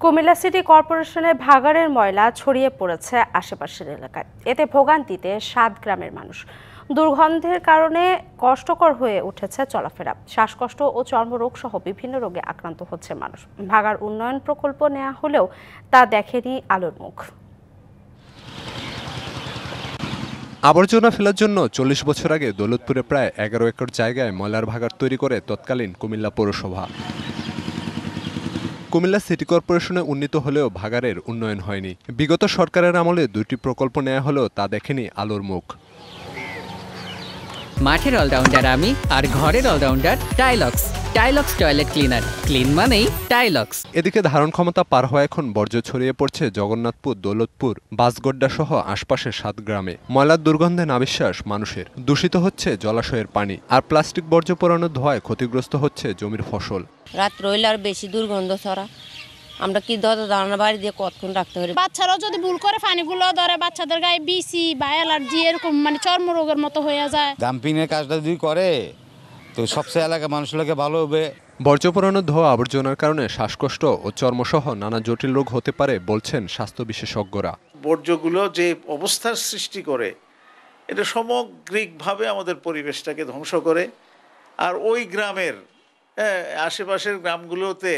Comilla city কর্পোরেশনের ভাগাড়ের ময়লা ছড়িয়ে পড়েছে আশেপাশের এলাকায়। এতে ভোগান্তিতে ৭ গ্রামের মানুষ। দুর্গন্ধের কারণে কষ্টকর হয়ে উঠেছে চলাফেরা। শ্বাসকষ্ট ও চর্মরোগ সহ বিভিন্ন রোগে আক্রান্ত হচ্ছে মানুষ। ভাগাড় উন্নয়ন প্রকল্প নেওয়া হলেও তা দেখেনি আলোর মুখ। আবর্জনা ফেলার জন্য ৪০ বছর আগে দৌলতপুরে প্রায় ১১ একর জায়গায় ময়লার ভাগাড় তৈরি করে তৎকালীন কুমিল্লা পৌরসভা। কুমিল্লা সিটি কর্পোরেশনে উন্নীত হলেও ভাগাড়ের উন্নয়ন হয়নি। বিগত সরকারের আমলে ২টি প্রকল্প নেওয়া হলেও তা দেখেনি আলোর মুখ। মাঠের অলরাউন্ডার আমি, আর ঘরের অলরাউন্ডার টাইলক্স। টাইলক্স টয়লেট ক্লিনার, ক্লিন মানেই টাইলক্স। এদিকে ধারণ ক্ষমতা পার হওয়া এখন বর্জ্য ছড়িয়ে পড়ছে জগন্নাথপুর, দৌলতপুর, বাসগড্ডা সহ আশপাশের ৭ গ্রামে। ময়লার দুর্গন্ধে নাবিশ্বাস মানুষের। দূষিত হচ্ছে জলাশয়ের পানি, আর প্লাস্টিক বর্জ্য পোড়ানোর ধোঁয়ায় ক্ষতিগ্রস্ত হচ্ছে জমির ফসল। রাত রইলে আর বেশি দুর্গন্ধ ছড়া। আমরা কি দাঁড়ানো বাড়ি দিয়ে কতক্ষণ রাখতে পারি? বাচ্চারাও যদি ভুল করে পানিগুলো ধরে, বাচ্চাদের গায়ে বিসি বা অ্যালার্জি এরকম চর্মরোগের মতো হয়ে যায়। ডাম্পিংয়ের কাজটা যদি করে তো সবচেয়ে এলাকার মানুষগুলোকে ভালো হবে। বর্জ্য পোড়ানোর ধোঁয়া আবর্জনার কারণে শ্বাসকষ্ট ও চর্মসহ নানা জটিল রোগ হতে পারে বলছেন স্বাস্থ্য বিশেষজ্ঞরা। বর্জ্যগুলো যে অবস্থার সৃষ্টি করে, এটা সামগ্রিকভাবে আমাদের পরিবেশটাকে ধ্বংস করে। আর ওই গ্রামের আশেপাশের গ্রামগুলোতে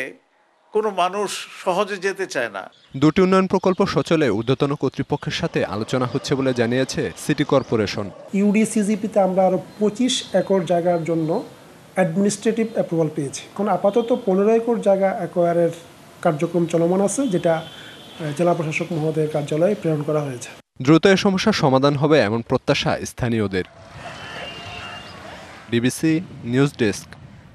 কোনো মানুষ সহজে যেতে চায় না। ২টি উন্নয়ন প্রকল্প সচলে ঊর্ধ্বতন কর্তৃপক্ষের সাথে আলোচনা হচ্ছে বলে জানিয়েছে সিটি কর্পোরেশন। ইউডিসিজিপিতে আমরা আরও ২৫ একর জায়গার জন্য অ্যাডমিনিস্ট্রেটিভ অ্যাপ্রুভাল পেয়েছি। এখন আপাতত ১৫ একর জায়গা অ্যাকোয়ারের কার্যক্রম চলমান আছে, যেটা জেলা প্রশাসক মহোদয়ের কার্যালয়ে প্রেরণ করা হয়েছে। দ্রুত এ সমস্যার সমাধান হবে এমন প্রত্যাশা স্থানীয়দের। DBC news desk.